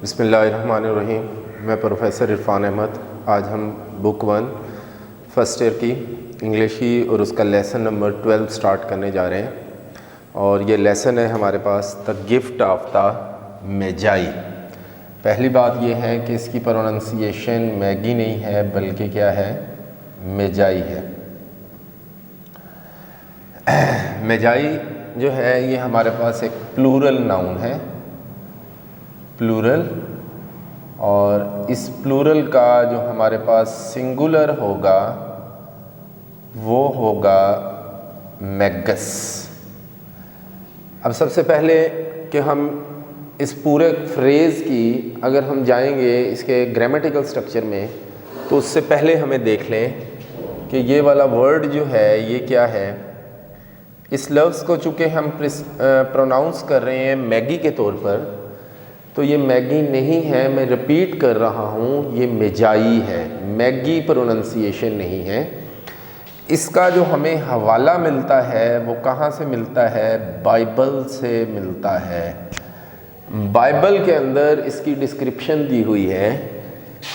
بسم اللہ الرحمن الرحیم۔ میں پروفیسر عرفان احمد۔ آج ہم بک 1 فرسٹ ایئر کی انگلش کی اور اس کا لیسن نمبر 12 سٹارٹ کرنے جا رہے ہیں، اور یہ لیسن ہے ہمارے پاس دا گفٹ آف دا میجائی۔ پہلی بات یہ ہے کہ اس کی پروننسیشن میگی نہیں ہے بلکہ کیا ہے، میجائی ہے۔ میجائی جو ہے یہ ہمارے پاس ایک پلورل ناؤن ہے، پلورل، اور اس پلورل کا جو ہمارے پاس سنگولر ہوگا وہ ہوگا میگس۔ اب سب سے پہلے کہ ہم اس پورے فریز کی اگر ہم جائیں گے اس کے گرامیٹیکل سٹرکچر میں، تو اس سے پہلے ہمیں دیکھ لیں کہ یہ والا ورڈ جو ہے یہ کیا ہے۔ اس لفظ کو چونکہ ہم پروناؤنس کر رہے ہیں میگی کے طور پر، تو یہ میگی نہیں ہے، میں ریپیٹ کر رہا ہوں، یہ میجائی ہے، میگی پروننسیشن نہیں ہے۔ اس کا جو ہمیں حوالہ ملتا ہے وہ کہاں سے ملتا ہے؟ بائبل سے ملتا ہے۔ بائبل کے اندر اس کی ڈسکرپشن دی ہوئی ہے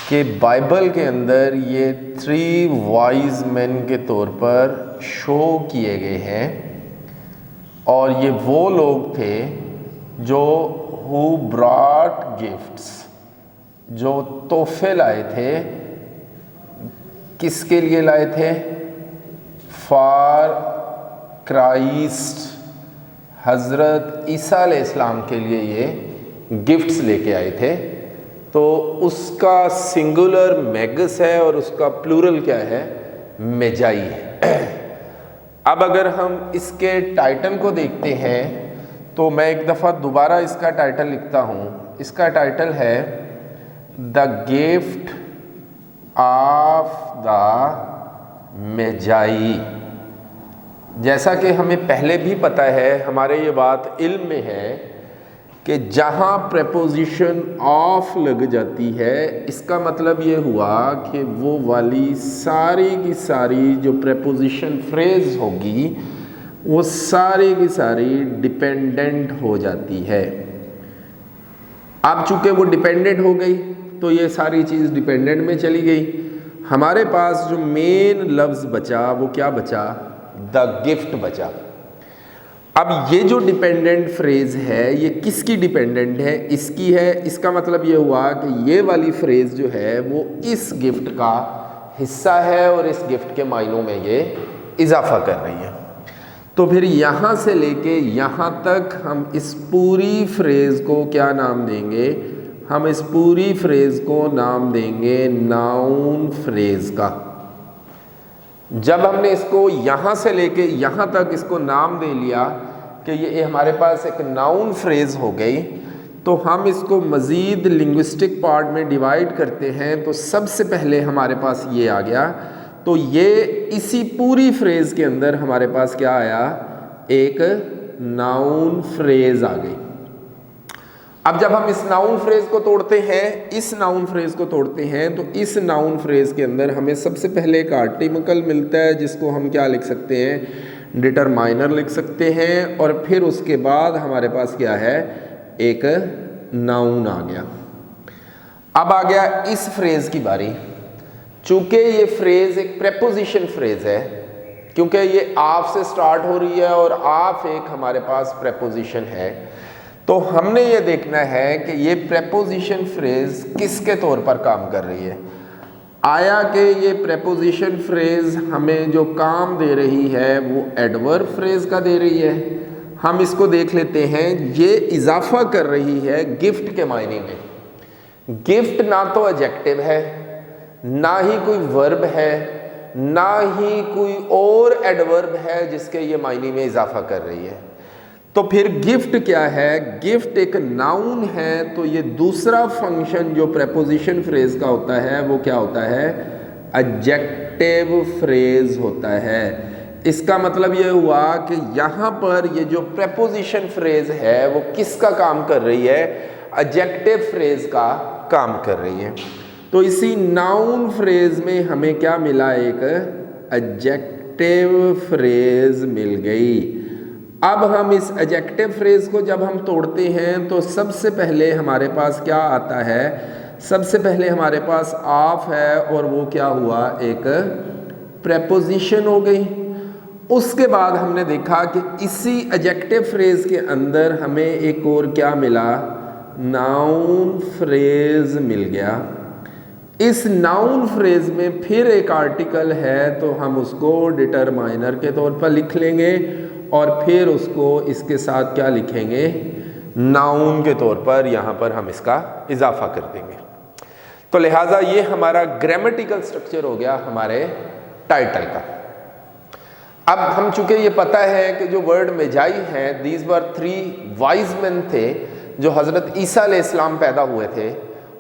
کہ بائبل کے اندر یہ 3 وائز مین کے طور پر شو کیے گئے ہیں، اور یہ وہ لوگ تھے جو who brought gifts، جو تحفے لائے تھے۔ کس کے لیے لائے تھے؟ فار کرائسٹ، حضرت عیسیٰ علیہ السلام کے لیے یہ گفٹس لے کے آئے تھے۔ تو اس کا سنگولر میگس ہے اور اس کا پلورل کیا ہے؟ میجائی ہے۔ اب اگر ہم اس کے ٹائٹل کو دیکھتے ہیں تو میں ایک دفعہ دوبارہ اس کا ٹائٹل لکھتا ہوں۔ اس کا ٹائٹل ہے دا گفٹ آف دا میجائی۔ جیسا کہ ہمیں پہلے بھی پتہ ہے، ہمارے یہ بات علم میں ہے کہ جہاں پریپوزیشن آف لگ جاتی ہے اس کا مطلب یہ ہوا کہ وہ والی ساری کی ساری جو پریپوزیشن فریز ہوگی وہ ساری کی ساری ڈیپینڈنٹ ہو جاتی ہے۔ اب چونکہ وہ ڈیپینڈنٹ ہو گئی تو یہ ساری چیز ڈیپینڈنٹ میں چلی گئی۔ ہمارے پاس جو مین لفظ بچا وہ کیا بچا؟ دا گفٹ بچا۔ اب یہ جو ڈیپینڈنٹ فریز ہے یہ کس کی ڈیپینڈنٹ ہے؟ اس کی ہے۔ اس کا مطلب یہ ہوا کہ یہ والی فریز جو ہے وہ اس گفٹ کا حصہ ہے اور اس گفٹ کے معنوں میں یہ اضافہ کر رہی ہے۔ تو پھر یہاں سے لے کے یہاں تک ہم اس پوری فریز کو کیا نام دیں گے؟ ہم اس پوری فریز کو نام دیں گے ناؤن فریز کا۔ جب ہم نے اس کو یہاں سے لے کے یہاں تک اس کو نام دے لیا کہ یہ ہمارے پاس ایک ناؤن فریز ہو گئی، تو ہم اس کو مزید لنگوسٹک پارٹ میں ڈیوائیڈ کرتے ہیں۔ تو سب سے پہلے ہمارے پاس یہ آ گیا، تو یہ اسی پوری فریز کے اندر ہمارے پاس کیا آیا؟ ایک ناؤن فریز آ گئی۔ اب جب ہم اس ناؤن فریز کو توڑتے ہیں، اس ناؤن فریز کو توڑتے ہیں، تو اس ناؤن فریز کے اندر ہمیں سب سے پہلے ایک آرٹیکل ملتا ہے جس کو ہم کیا لکھ سکتے ہیں؟ ڈٹرمائنر لکھ سکتے ہیں، اور پھر اس کے بعد ہمارے پاس کیا ہے؟ ایک ناؤن آ گیا۔ اب آ گیا اس فریز کی باری۔ چونکہ یہ فریز ایک پریپوزیشن فریز ہے، کیونکہ یہ آف سے سٹارٹ ہو رہی ہے اور آف ایک ہمارے پاس پریپوزیشن ہے، تو ہم نے یہ دیکھنا ہے کہ یہ پریپوزیشن فریز کس کے طور پر کام کر رہی ہے۔ آیا کہ یہ پریپوزیشن فریز ہمیں جو کام دے رہی ہے وہ ایڈورب فریز کا دے رہی ہے؟ ہم اس کو دیکھ لیتے ہیں۔ یہ اضافہ کر رہی ہے گفٹ کے معنی میں۔ گفٹ نہ تو ایڈجیکٹو ہے، نہ ہی کوئی ورب ہے، نہ ہی کوئی اور ایڈورب ہے جس کے یہ معنی میں اضافہ کر رہی ہے۔ تو پھر گفٹ کیا ہے؟ گفٹ ایک ناؤن ہے، تو یہ دوسرا فنکشن جو پریپوزیشن فریز کا ہوتا ہے وہ کیا ہوتا ہے؟ ایڈجیکٹو فریز ہوتا ہے۔ اس کا مطلب یہ ہوا کہ یہاں پر یہ جو پریپوزیشن فریز ہے وہ کس کا کام کر رہی ہے؟ ایڈجیکٹو فریز کا کام کر رہی ہے۔ تو اسی ناؤن فریز میں ہمیں کیا ملا؟ ایک ایڈجیکٹو فریز مل گئی۔ اب ہم اس ایڈجیکٹو فریز کو جب ہم توڑتے ہیں تو سب سے پہلے ہمارے پاس کیا آتا ہے؟ سب سے پہلے ہمارے پاس آف ہے اور وہ کیا ہوا؟ ایک پریپوزیشن ہو گئی۔ اس کے بعد ہم نے دیکھا کہ اسی ایڈجیکٹو فریز کے اندر ہمیں ایک اور کیا ملا؟ ناؤن فریز مل گیا۔ اس ناؤن فریز میں پھر ایک آرٹیکل ہے تو ہم اس کو ڈٹرمائنر کے طور پر لکھ لیں گے اور پھر اس کو اس کے ساتھ کیا لکھیں گے؟ ناؤن کے طور پر یہاں پر ہم اس کا اضافہ کر دیں گے۔ تو لہٰذا یہ ہمارا گرامیٹیکل سٹرکچر ہو گیا ہمارے ٹائٹل کا۔ اب ہم چونکہ یہ پتہ ہے کہ جو ورڈ میجائی ہیں دیز ور 3 وائز مین تھے جو حضرت عیسیٰ علیہ السلام پیدا ہوئے تھے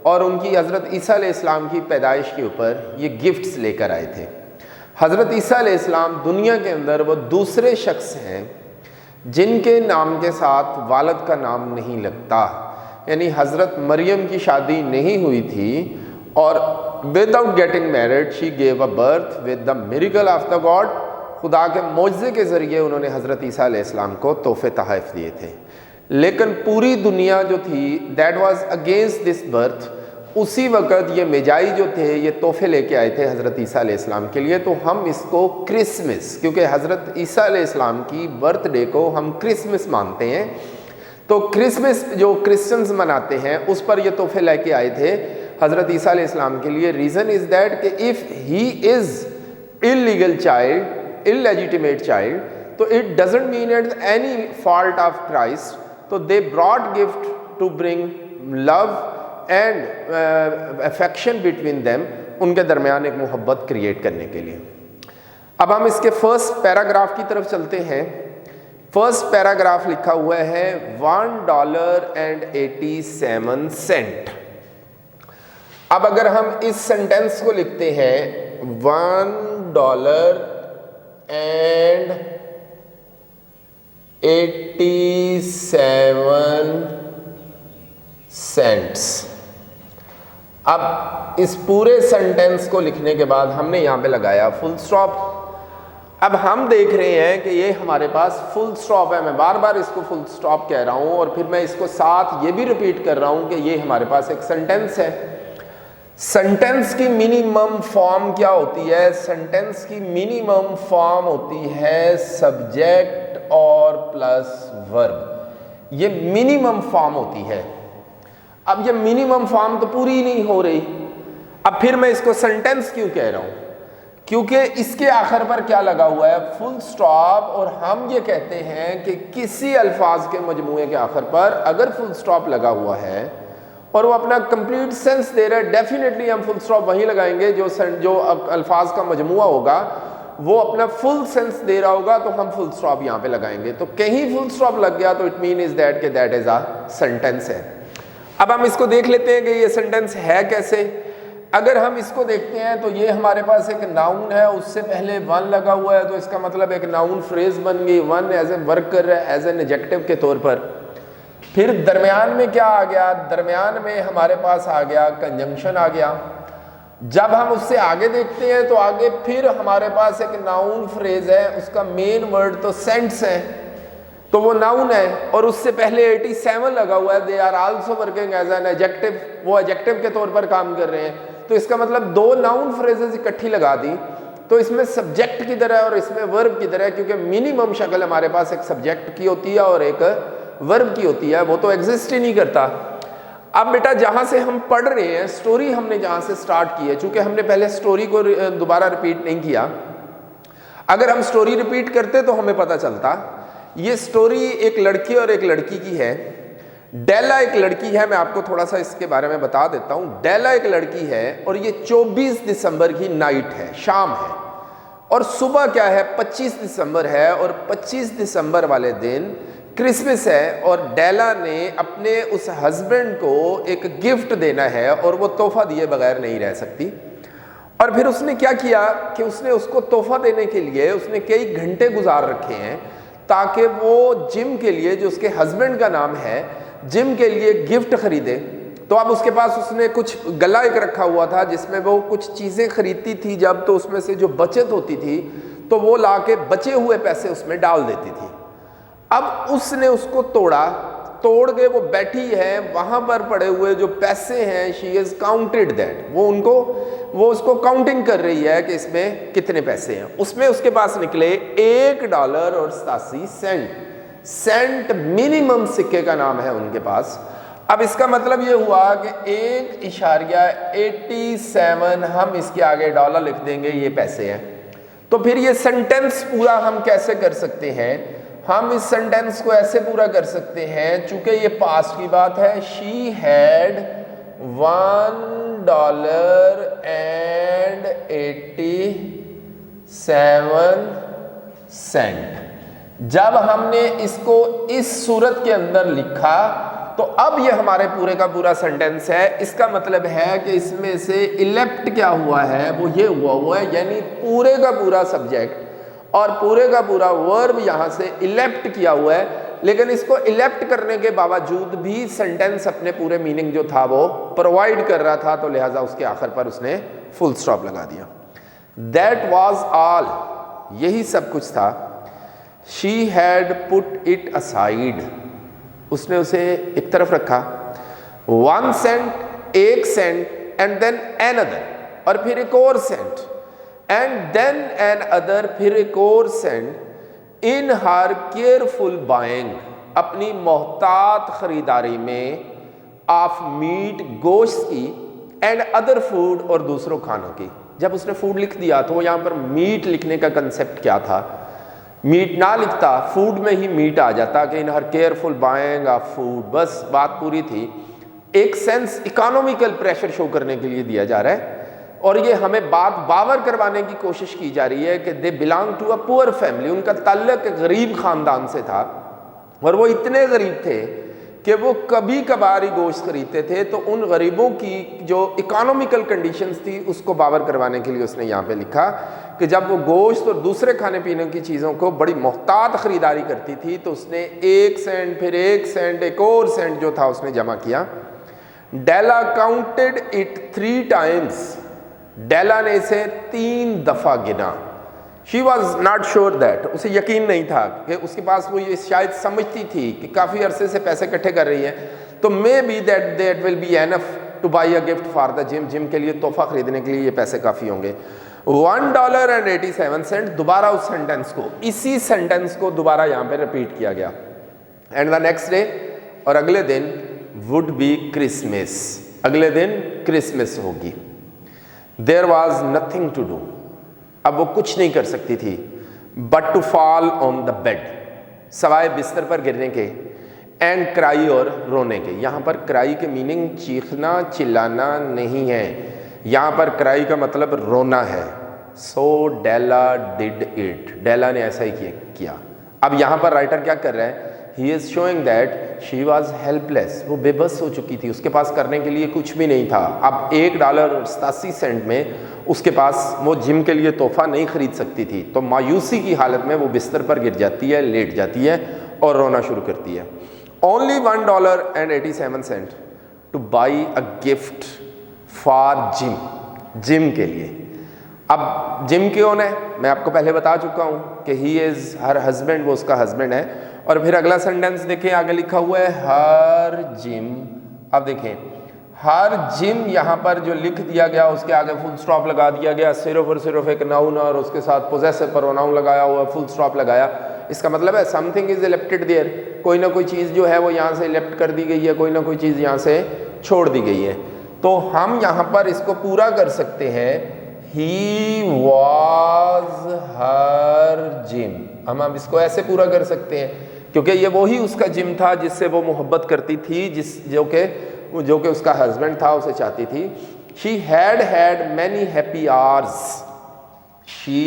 اور ان کی حضرت عیسیٰ علیہ السلام کی پیدائش کے اوپر یہ گفٹس لے کر آئے تھے۔ حضرت عیسیٰ علیہ السلام دنیا کے اندر وہ دوسرے شخص ہیں جن کے نام کے ساتھ والد کا نام نہیں لگتا، یعنی حضرت مریم کی شادی نہیں ہوئی تھی اور without getting married she gave a birth with the miracle of the God، خدا کے معجزے کے ذریعے انہوں نے حضرت عیسیٰ علیہ السلام کو تحفے تحائف دیے تھے، لیکن پوری دنیا جو تھی that was against this birth۔ اسی وقت یہ میجائی جو تھے یہ تحفے لے کے آئے تھے حضرت عیسیٰ علیہ السلام کے لیے، تو ہم اس کو کرسمس، کیونکہ حضرت عیسیٰ علیہ السلام کی برتھ ڈے کو ہم کرسمس مانتے ہیں، تو کرسمس جو کرسچنز مناتے ہیں اس پر یہ تحفے لے کے آئے تھے حضرت عیسیٰ علیہ السلام کے لیے۔ ریزن از دیٹ کہ if he is illegal child, illegitimate child، تو it doesn't mean it's any fault of Christ، تو they brought gift to bring love and affection between them، ان کے درمیان ایک محبت کریٹ کرنے کے لیے۔ اب ہم اس کے فرسٹ پیراگراف کی طرف چلتے ہیں۔ فرسٹ پیراگراف لکھا ہوا ہے $1.87۔ اب اگر ہم اس سینٹینس کو لکھتے ہیں $1.87۔ اب اس پورے سینٹینس کو لکھنے کے بعد ہم نے یہاں پہ لگایا فل سٹاپ۔ اب ہم دیکھ رہے ہیں کہ یہ ہمارے پاس فل سٹاپ ہے، میں بار بار اس کو فل سٹاپ کہہ رہا ہوں اور پھر میں اس کو ساتھ یہ بھی ریپیٹ کر رہا ہوں کہ یہ ہمارے پاس ایک سینٹینس ہے۔ سینٹینس کی منیمم فارم کیا ہوتی ہے؟ سینٹینس کی منیمم فارم ہوتی ہے سبجیکٹ اور پلس ورب، یہ منیمم فارم ہوتی ہے۔ اب یہ منیمم فارم تو پوری نہیں ہو رہی، اب پھر میں اس کو سینٹینس کیوں کہہ رہا ہوں؟ کیونکہ اس کے آخر پر کیا لگا ہوا ہے؟ فل سٹاپ۔ اور ہم یہ کہتے ہیں کہ کسی الفاظ کے مجموعے کے آخر پر اگر فل سٹاپ لگا ہوا ہے اور وہ اپنا کمپلیٹ سینس دے رہا ہے، ڈیفینیٹلی ہم فل سٹاپ وہیں لگائیں گے جو الفاظ کا مجموعہ ہوگا وہ اپنا فل سینس دے رہا ہوگا تو ہم فل سٹاپ یہاں پہ لگائیں گے۔ تو کہیں فل سٹاپ لگ گیا تو اٹ مین از دیٹ کہ دیٹ از اے سینٹینس ہے۔ اب ہم اس کو دیکھ لیتے ہیں کہ یہ سینٹینس ہے کیسے۔ اگر ہم اس کو دیکھتے ہیں تو یہ ہمارے پاس ایک ناؤن ہے، اس سے پہلے ون لگا ہوا ہے تو اس کا مطلب ایک ناؤن فریز بن گئی، ون ایز اے ورک کر رہا ہے ایز این ایڈجیکٹو کے طور پر۔ پھر درمیان میں کیا آ گیا؟ درمیان میں ہمارے پاس آ گیا کنجنکشن آ گیا۔ جب ہم اس سے آگے دیکھتے ہیں تو آگے پھر ہمارے پاس ایک ناؤن فریز ہے، اس کا مین ورڈ تو سینٹس ہے تو وہ ناؤن ہے، اور اس سے پہلے 87 لگا ہوا ہے، they are also working as an adjective, وہ ایڈجیکٹو کے طور پر کام کر رہے ہیں۔ تو اس کا مطلب دو ناؤن فریزز اکٹھی لگا دی تو اس میں سبجیکٹ کی طرح اور اس میں ورب کی طرح، کیونکہ منیمم شکل ہمارے پاس ایک سبجیکٹ کی ہوتی ہے اور ایک ورب کی ہوتی ہے، وہ تو ایگزسٹ ہی نہیں کرتا۔ اب بیٹا جہاں سے ہم پڑھ رہے ہیں، سٹوری ہم نے جہاں سے سٹارٹ کی ہے، چونکہ ہم نے پہلے سٹوری کو دوبارہ ریپیٹ نہیں کیا، اگر ہم سٹوری ریپیٹ کرتے تو ہمیں پتہ چلتا۔ یہ سٹوری ایک لڑکی اور ایک لڑکی کی ہے۔ ڈیلا ایک لڑکی ہے، میں آپ کو تھوڑا سا اس کے بارے میں بتا دیتا ہوں۔ ڈیلا ایک لڑکی ہے اور یہ 24 دسمبر کی نائٹ ہے، شام ہے، اور صبح کیا ہے؟ 25 دسمبر ہے، اور 25 دسمبر والے دن کرسمس ہے، اور ڈیلا نے اپنے اس ہسبینڈ کو ایک گفٹ دینا ہے اور وہ تحفہ دیے بغیر نہیں رہ سکتی۔ اور پھر اس نے کیا کیا کہ اس نے اس کو تحفہ دینے کے لیے اس نے کئی گھنٹے گزار رکھے ہیں تاکہ وہ جم کے لیے، جو اس کے ہسبینڈ کا نام ہے، جم کے لیے گفٹ خریدے۔ تو اب اس کے پاس اس نے کچھ گلا ایک رکھا ہوا تھا جس میں وہ کچھ چیزیں خریدتی تھی جب، تو اس میں سے جو بچت ہوتی تھی تو وہ لا کے بچے ہوئے پیسے اس میں ڈال دیتی تھی۔ اب اس نے اس کو توڑ کے وہ بیٹھی ہے وہاں پر پڑے ہوئے جو پیسے ہیں, شی ہیز کاؤنٹڈ دیٹ, وہ اس کو کاؤنٹنگ کر رہی ہے کہ اس میں کتنے پیسے ہیں. اس میں اس کے پاس نکلے $1.87. سینٹ منیمم سکے کا نام ہے ان کے پاس. اب اس کا مطلب یہ ہوا کہ 1.87 ہم اس کے آگے ڈالر لکھ دیں گے, یہ پیسے ہیں. تو پھر یہ سینٹنس پورا ہم کیسے کر سکتے ہیں؟ ہم اس سینٹنس کو ایسے پورا کر سکتے ہیں, چونکہ یہ پاسٹ کی بات ہے. She had $1.87. جب ہم نے اس کو اس صورت کے اندر لکھا تو اب یہ ہمارے پورے کا پورا سینٹنس ہے. اس کا مطلب ہے کہ اس میں سے الیپٹ کیا ہوا ہے, وہ یہ ہوا ہے, یعنی پورے کا پورا سبجیکٹ اور پورے کا پورا ورب یہاں سے الیپٹ کیا ہوا ہے. لیکن اس کو الیپٹ کرنے کے باوجود بھی سینٹنس اپنے پورے میننگ جو تھا وہ پرووائڈ کر رہا تھا, تو لہٰذا اس کے آخر پر اس نے فل سٹاپ لگا دیا. دیٹ واز آل, یہی سب کچھ تھا. She had put it aside, اس نے اسے ایک طرف رکھا. 1 cent, 1 cent, and then another, اور پھر ایک اور سینٹ, اینڈ دین another, پھر ایک اور سینٹ. ان ہر کیئرفل بائنگ, اپنی محتاط خریداری میں, آف میٹ, گوشت کی, اینڈ ادر فوڈ, اور دوسروں کھانوں کی. جب اس نے فوڈ لکھ دیا تو یہاں پر میٹ لکھنے کا کنسپٹ کیا تھا؟ میٹ نہ لکھتا, فوڈ میں ہی میٹ آ جاتا کہ ان ہر کیئرفل بائنگ آف فوڈ, بس بات پوری تھی. ایک سینس اکانومیکل پریشر شو کرنے کے لیے دیا جا رہا ہے, اور یہ ہمیں بات باور کروانے کی کوشش کی جا رہی ہے کہ دے بلانگ ٹو اے پور فیملی, ان کا تعلق ایک غریب خاندان سے تھا, اور وہ اتنے غریب تھے کہ وہ کبھی کبھار ہی گوشت خریدتے تھے. تو ان غریبوں کی جو اکانومیکل کنڈیشنز تھی اس کو باور کروانے کے لیے اس نے یہاں پہ لکھا کہ جب وہ گوشت اور دوسرے کھانے پینے کی چیزوں کو بڑی محتاط خریداری کرتی تھی تو اس نے 1 cent, پھر 1 cent, ایک اور سینٹ جو تھا اس نے جمع کیا. ڈیلا کاؤنٹڈ اٹ 3 times, ڈیلا نے اسے 3 دفعہ گنا. She was not sure that, اسے یقین نہیں تھا کہ اس کے پاس, وہ یہ شاید سمجھتی تھی کہ کافی عرصے سے پیسے اکٹھے کر رہی ہے, تو maybe that will be enough to buy a gift for the Jim, Jim کے لیے تحفہ خریدنے کے لیے یہ پیسے کافی ہوں گے. $1.87. دوبارہ اس سینٹنس کو, اسی سینٹنس کو دوبارہ یہاں پہ ریپیٹ کیا گیا. اینڈ دا نیکسٹ ڈے, اور اگلے دن, وڈ بی کرسمس, اگلے دن کرسمس ہوگی. There was nothing to do, اب وہ کچھ نہیں کر سکتی تھی, but to fall on the bed, سوائے بستر پر گرنے کے, اینڈ کرائی, اور رونے کے. یہاں پر کرائی کے میننگ چیخنا چلانا نہیں ہے, یہاں پر کرائی کا مطلب رونا ہے. سو ڈیلا ڈڈ اٹ, ڈیلا نے ایسا ہی کیا. اب یہاں پر رائٹر کیا کر رہا ہے؟ He is showing that she was helpless, وہ بے بس ہو چکی تھی, اس کے پاس کرنے کے لیے کچھ بھی نہیں تھا. اب $1.87 میں اس کے پاس وہ جم کے لیے تحفہ نہیں خرید سکتی تھی, تو مایوسی کی حالت میں وہ بستر پر گر جاتی ہے, لیٹ جاتی ہے اور رونا شروع کرتی ہے. Only $1.87 to buy a gift for Jim, Jim کے لیے. اب جم کون ہے؟ میں آپ کو پہلے بتا چکا ہوں کہ ہی از ہر ہسبینڈ, وہ اس کا ہسبینڈ ہے. اور پھر اگلا سینٹنس دیکھیں, آگے لکھا ہوا ہے ہر جم. اب دیکھیں ہر جم یہاں پر جو لکھ دیا گیا اس کے آگے فل سٹاپ لگا دیا گیا, صرف اور صرف ایک ناؤن اور اس کے ساتھ پوزیسو پروناؤن لگایا ہوا, فل سٹاپ لگایا. اس کا مطلب ہے سم تھنگ از الیپٹڈ دیئر, کوئی نہ کوئی چیز جو ہے وہ یہاں سے الیپٹ کر دی گئی ہے, کوئی نہ کوئی چیز یہاں سے چھوڑ دی گئی ہے. تو ہم یہاں پر اس کو پورا کر سکتے ہیں, ہی واز ہر جم. ہم اب اس کو ایسے پورا کر سکتے ہیں کیونکہ یہ وہی اس کا جم تھا جس سے وہ محبت کرتی تھی, جو کہ اس کا ہسبینڈ تھا, اسے چاہتی تھی. She had many happy hours, she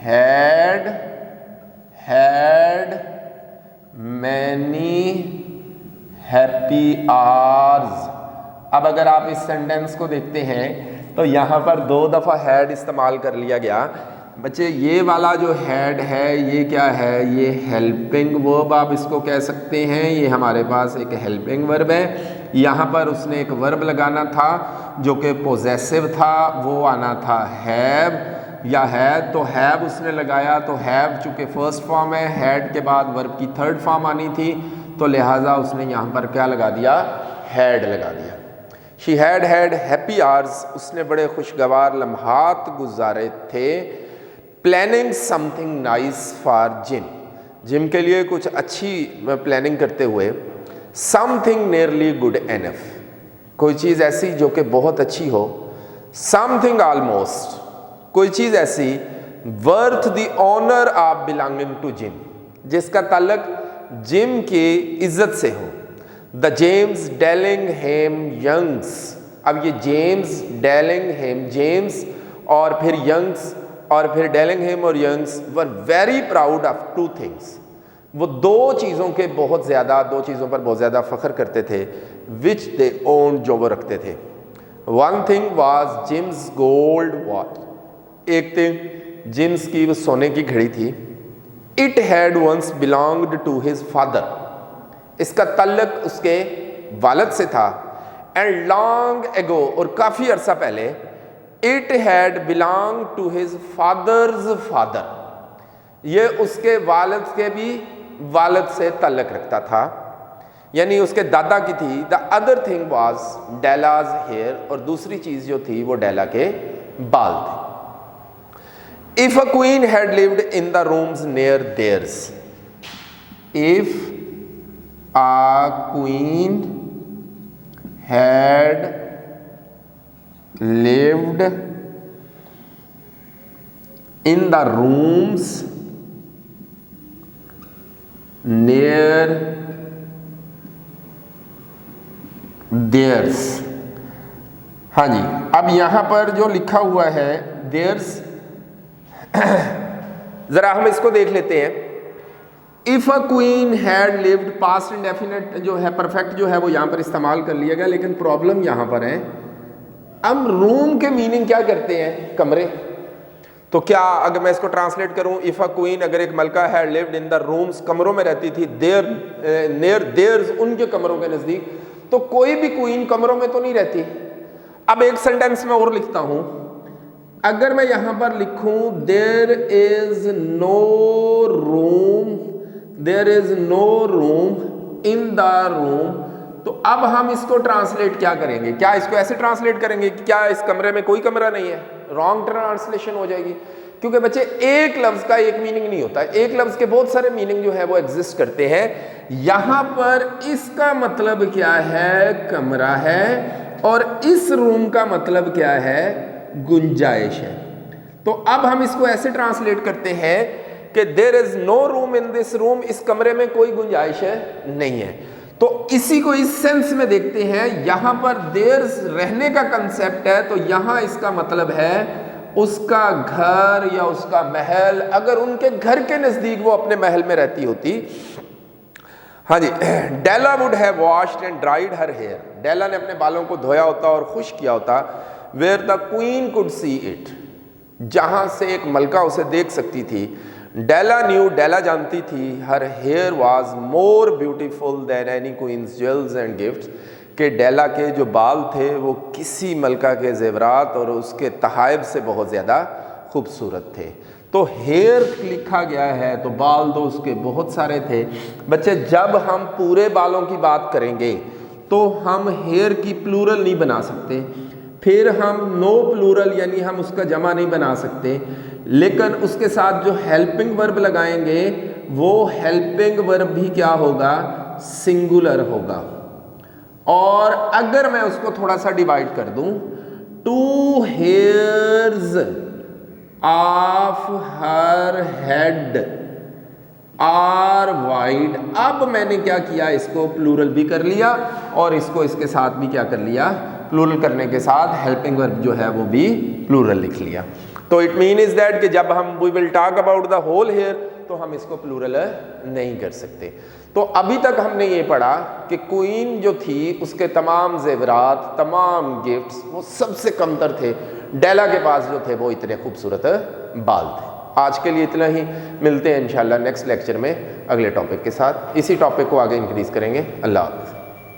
had many happy hours. اب اگر آپ اس سینٹنس کو دیکھتے ہیں تو یہاں پر 2 دفعہ ہیڈ استعمال کر لیا گیا. بچے یہ والا جو ہیڈ ہے یہ کیا ہے؟ یہ ہیلپنگ ورب آپ اس کو کہہ سکتے ہیں. یہ ہمارے پاس ایک ہیلپنگ ورب ہے. یہاں پر اس نے ایک ورب لگانا تھا جو کہ پوزیسو تھا, وہ آنا تھا ہیو. یا ہیڈ، تو ہیو اس نے لگایا، تو ہیو چونکہ فرسٹ فارم ہے، ہیڈ کے بعد ورب کی تھرڈ فارم آنی تھی، تو لہٰذا اس نے یہاں پر کیا لگا دیا؟ ہیڈ لگا دیا. شی ہیڈ ہیپی آورز، اس نے بڑے خوشگوار لمحات گزارے تھے. Planning something nice for Jim, Jim کے لیے کچھ اچھی پلاننگ کرتے ہوئے. Something nearly good enough, کوئی چیز ایسی جو کہ بہت اچھی ہو. سم تھنگ آلموسٹ، کوئی چیز ایسی. Worth the honour of belonging to Jim, جس کا تعلق جم کی عزت سے ہو. The James dealing him youngs, اب یہ جیمز ڈیلنگ ہیم، جیمز اور پھر ینگس اور پھر ڈیلنگ ہیم اور Youngs were very proud of two things, وہ دو چیزوں کے بہت زیادہ، دو چیزوں پر بہت زیادہ فخر کرتے تھے. وچ دے اون، جو وہ رکھتے تھے. One thing was James gold watch, ایک تھنگ جیمز کی وہ سونے کی گھڑی تھی. It had once belonged to his father, اس کا تعلق اس کے والد سے تھا. اینڈ لانگ ایگو، اور کافی عرصہ پہلے. It had belong to his father's father, یہ اس کے والد کے بھی والد سے تعلق رکھتا تھا، یعنی اس کے دادا کی تھی. The other thing was Della's hair, اور دوسری چیز جو تھی وہ ڈیلا کے بال تھے. If a queen had lived in the rooms near theirs, if a queen had lived in the rooms near theirs، ہاں جی، اب یہاں پر جو لکھا ہوا ہے theirs، ذرا ہم اس کو دیکھ لیتے ہیں. if a queen had lived، past indefinite جو ہے پرفیکٹ جو ہے وہ یہاں پر استعمال کر لیا گیا، لیکن پرابلم یہاں پر ہے. ہم روم کے میننگ کیا کرتے ہیں؟ کمرے. تو کیا اگر میں اس کو ٹرانسلیٹ کروں، if a queen، اگر ایک ملکہ had lived in the rooms، کمروں میں رہتی تھی، near theirs، ان کے کمروں کے نزدیک، تو کوئی بھی کوئین کمروں میں تو نہیں رہتی. اب ایک سینٹینس میں اور لکھتا ہوں، اگر میں یہاں پر لکھوں there is no room in the room، تو اب ہم اس کو ٹرانسلیٹ کیا کریں گے؟ کیا اس کو ایسے ٹرانسلیٹ کریں گے کہ کیا اس کمرے میں کوئی کمرہ نہیں ہے؟ رانگ ٹرانسلیشن ہو جائے گی، کیونکہ بچے ایک لفظ کا ایک میننگ نہیں ہوتا، ایک لفظ کے بہت سارے میننگ جو ہے وہ ایگزسٹ کرتے ہیں. یہاں پر اس کا مطلب کیا ہے؟ کمرہ ہے، اور اس روم کا مطلب کیا ہے؟ گنجائش ہے. تو اب ہم اس کو ایسے ٹرانسلیٹ کرتے ہیں کہ there is no room in this room، اس کمرے میں کوئی گنجائش نہیں ہے. تو اسی کو اس سینس میں دیکھتے ہیں، یہاں پر دیر رہنے کا کنسیپٹ ہے، تو یہاں اس کا مطلب ہے اس کا گھر یا اس کا محل، اگر ان کے گھر کے نزدیک وہ اپنے محل میں رہتی ہوتی. ہاں جی، Della would have washed and dried her hair, Della نے اپنے بالوں کو دھویا ہوتا اور خشک کیا ہوتا. Where the queen could see it, جہاں سے ایک ملکہ اسے دیکھ سکتی تھی. ڈیلا نیو، ڈیلا جانتی تھی، her hair was more beautiful than any queen's jewels and gifts, کہ ڈیلا کے جو بال تھے وہ کسی ملکہ کے زیورات اور اس کے تحائف سے بہت زیادہ خوبصورت تھے. تو ہیئر لکھا گیا ہے تو بال تو اس کے بہت سارے تھے. بچے جب ہم پورے بالوں کی بات کریں گے تو ہم ہیئر کی پلورل نہیں بنا سکتے، پھر ہم نو پلورل یعنی ہم اس کا جمع نہیں بنا سکتے، لیکن اس کے ساتھ جو ہیلپنگ ورب لگائیں گے وہ ہیلپنگ ورب بھی کیا ہوگا؟ سنگولر ہوگا. اور اگر میں اس کو تھوڑا سا ڈیوائڈ کر دوں، 2 hairs of her head are white، اب میں نے کیا کیا؟ اس کو پلورل بھی کر لیا اور اس کو اس کے ساتھ بھی کیا کر لیا؟ پلورل کرنے کے ساتھ ہیلپنگ ورب جو ہے وہ بھی پلورل لکھ لیا. تو اٹ مین از دیٹ کہ جب ہم we will talk about the whole hair تو ہم اس کو پلورل نہیں کر سکتے. تو ابھی تک ہم نے یہ پڑھا کہ کوئین جو تھی اس کے تمام زیورات، تمام گفٹس وہ سب سے کم تر تھے. ڈیلا کے پاس جو تھے وہ اتنے خوبصورت بال تھے. آج کے لیے اتنا ہی، ملتے ہیں انشاءاللہ نیکسٹ لیکچر میں اگلے ٹاپک کے ساتھ. اسی ٹاپک کو آگے انکریز کریں گے. اللہ حافظ.